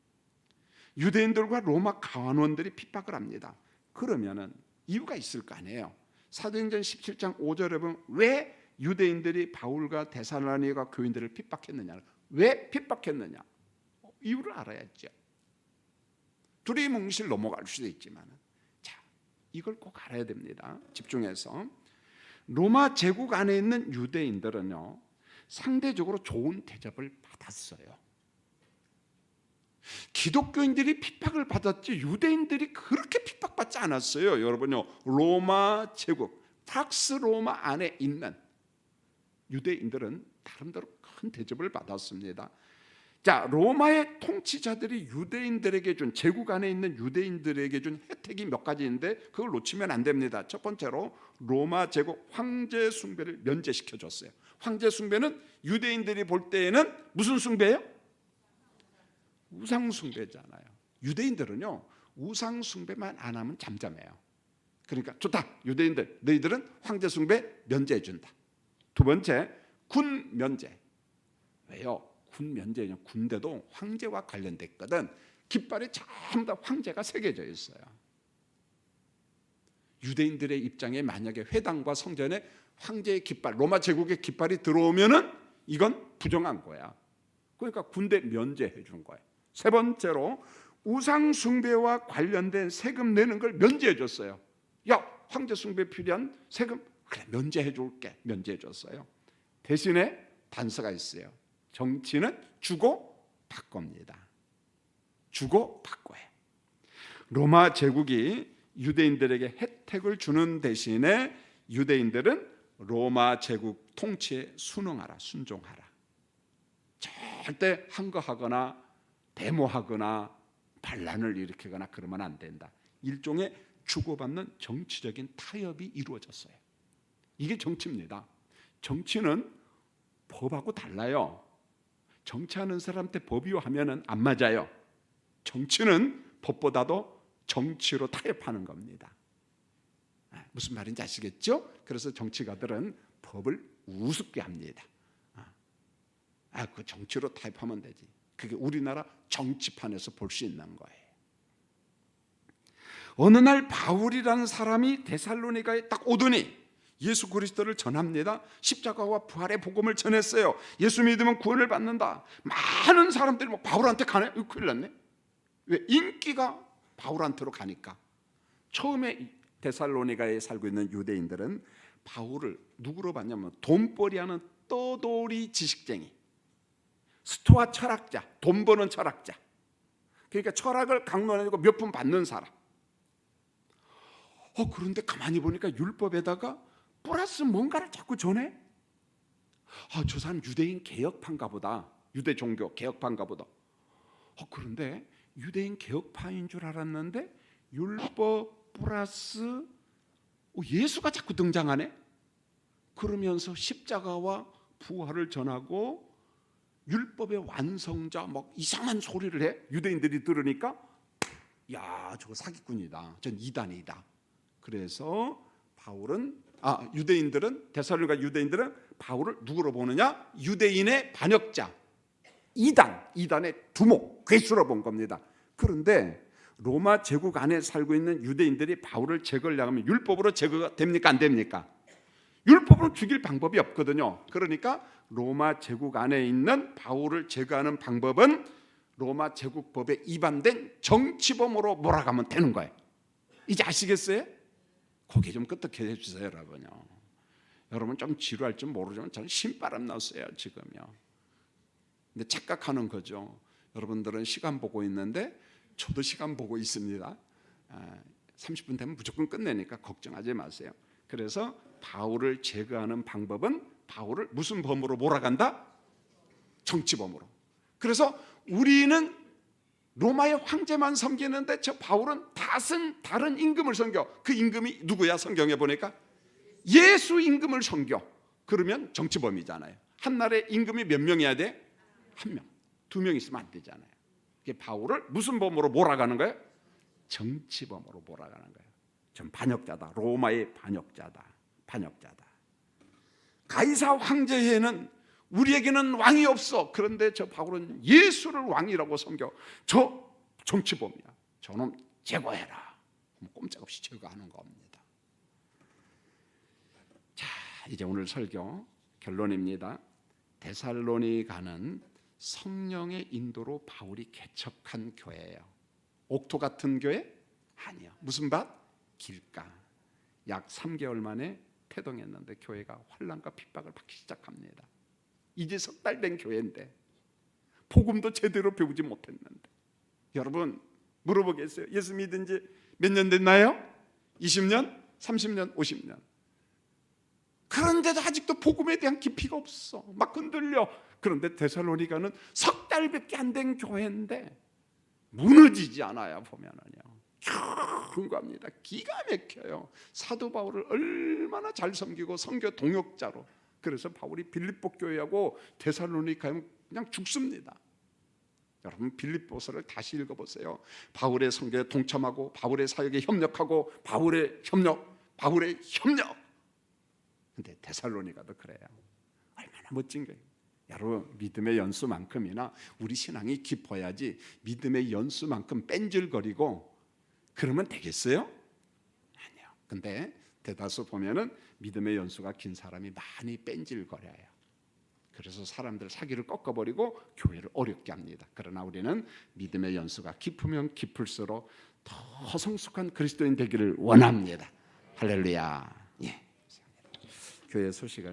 유대인들과 로마 가환원들이 핍박을 합니다. 그러면은 이유가 있을 거 아니에요. 사도행전 17장 5절에 보면 왜 유대인들이 바울과 데살로니가 교인들을 핍박했느냐, 왜 핍박했느냐, 이유를 알아야죠. 두리뭉실 넘어갈 수도 있지만, 자, 이걸 꼭 알아야 됩니다. 집중해서. 로마 제국 안에 있는 유대인들은요, 상대적으로 좋은 대접을 받았어요. 기독교인들이 핍박을 받았지 유대인들이 그렇게 핍박받지 않았어요. 여러분요, 로마 제국, 팍스 로마 안에 있는 유대인들은 나름대로 큰 대접을 받았습니다. 자, 로마의 통치자들이 유대인들에게 준, 제국 안에 있는 유대인들에게 준 혜택이 몇 가지인데 그걸 놓치면 안 됩니다. 첫 번째로 로마 제국 황제 숭배를 면제시켜 줬어요. 황제 숭배는 유대인들이 볼 때에는 무슨 숭배예요? 우상 숭배잖아요. 유대인들은요, 우상 숭배만 안 하면 잠잠해요. 그러니까 좋다, 유대인들 너희들은 황제 숭배 면제해 준다. 두 번째, 군 면제. 왜요? 군 면제는 군대도 황제와 관련됐거든. 깃발에 전부 다 황제가 새겨져 있어요. 유대인들의 입장에 만약에 회당과 성전에 황제의 깃발, 로마 제국의 깃발이 들어오면은 이건 부정한 거야. 그러니까 군대 면제해 준 거예요. 세 번째로 우상 숭배와 관련된 세금 내는 걸 면제해 줬어요. 야, 황제 숭배 필요한 세금 그래 면제해 줄게. 면제해 줬어요. 대신에 단서가 있어요. 정치는 주고 받고입니다. 주고 받고예요. 로마 제국이 유대인들에게 혜택을 주는 대신에 유대인들은 로마 제국 통치에 순응하라, 순종하라. 절대 항거하거나 데모하거나 반란을 일으키거나 그러면 안 된다. 일종의 주고받는 정치적인 타협이 이루어졌어요. 이게 정치입니다. 정치는 법하고 달라요. 정치하는 사람한테 법이요 하면은 안 맞아요. 정치는 법보다도 정치로 타협하는 겁니다. 무슨 말인지 아시겠죠? 그래서 정치가들은 법을 우습게 합니다. 그 정치로 타협하면 되지. 그게 우리나라 정치판에서 볼 수 있는 거예요. 어느 날 바울이라는 사람이 데살로니가에 딱 오더니 예수 그리스도를 전합니다. 십자가와 부활의 복음을 전했어요. 예수 믿으면 구원을 받는다. 많은 사람들이 막 바울한테 가네. 이거 큰일 났네. 왜? 인기가 바울한테로 가니까. 처음에 데살로니가에 살고 있는 유대인들은 바울을 누구로 봤냐면 돈벌이하는 떠돌이 지식쟁이, 스토아 철학자, 돈 버는 철학자. 그러니까 철학을 강론하고 몇 푼 받는 사람. 그런데 가만히 보니까 율법에다가 플러스 뭔가를 자꾸 전해. 저 사람 유대인 개혁파인가 보다. 유대 종교 개혁파인가 보다. 그런데 유대인 개혁파인 줄 알았는데 율법 플러스 예수가 자꾸 등장하네. 그러면서 십자가와 부활을 전하고 율법의 완성자 막 이상한 소리를 해. 유대인들이 들으니까 야, 저거 사기꾼이다. 전 이단이다. 그래서 바울은 유대인들은 데살로니가 유대인들은 바울을 누구로 보느냐? 유대인의 반역자, 이단의 두목, 괴수로 본 겁니다. 그런데 로마 제국 안에 살고 있는 유대인들이 바울을 제거하려고 하면 율법으로 제거가 됩니까? 안 됩니까? 율법으로 죽일 방법이 없거든요. 그러니까 로마 제국 안에 있는 바울을 제거하는 방법은 로마 제국법에 위반된 정치범으로 몰아가면 되는 거예요. 이제 아시겠어요? 고개 좀 끄덕해 해주세요, 여러분요. 여러분 좀 지루할 줄 모르지만 저는 신바람 났어요, 지금요. 근데 착각하는 거죠. 여러분들은 시간 보고 있는데 저도 시간 보고 있습니다. 30분 되면 무조건 끝내니까 걱정하지 마세요. 그래서 바울을 제거하는 방법은 바울을 무슨 범으로 몰아간다? 정치범으로. 그래서 우리는 로마의 황제만 섬기는데 저 바울은 다른 임금을 섬겨. 그 임금이 누구야? 성경에 보니까 예수 임금을 섬겨. 그러면 정치범이잖아요. 한 나라에 임금이 몇 명이어야 돼? 한 명. 두 명 있으면 안 되잖아요. 이게 바울을 무슨 범으로 몰아가는 거예요? 정치범으로 몰아가는 거예요. 전 반역자다. 로마의 반역자다. 가이사 황제에는 우리에게는 왕이 없어. 그런데 저 바울은 예수를 왕이라고 섬겨. 저 정치범이야. 저놈 제거해라. 꼼짝없이 제거하는 겁니다. 자, 이제 오늘 설교 결론입니다. 데살로니가는 성령의 인도로 바울이 개척한 교회예요. 옥토 같은 교회? 아니요. 무슨 밭? 길가. 약 3개월 만에 태동했는데 교회가 환난과 핍박을 받기 시작합니다. 이제 석 달 된 교회인데 복음도 제대로 배우지 못했는데, 여러분 물어보겠어요. 예수 믿은 지 몇 년 됐나요? 20년? 30년? 50년? 그런데도 아직도 복음에 대한 깊이가 없어. 막 흔들려. 그런데 데살로니가는 석 달밖에 안 된 교회인데 무너지지 않아요. 보면은요, 궁금합니다. 기가 막혀요. 사도 바울을 얼마나 잘 섬기고 선교 동역자로. 그래서 바울이 빌립보 교회하고 데살로니가에 그냥 죽습니다. 여러분 빌립보서를 다시 읽어보세요. 바울의 선교에 동참하고 바울의 사역에 협력하고 바울의 협력. 근데 데살로니가도 그래요. 얼마나 멋진 거예요. 여러분 믿음의 연수만큼이나 우리 신앙이 깊어야지 믿음의 연수만큼 뺀질거리고 그러면 되겠어요? 아니요. 근데 대다수 보면은 믿음의 연수가 긴 사람이 많이 뺀질거려요. 그래서 사람들 사기를 꺾어버리고 교회를 어렵게 합니다. 그러나 우리는 믿음의 연수가 깊으면 깊을수록 더 성숙한 그리스도인 되기를 원합니다. 할렐루야. 예. 교회 소식을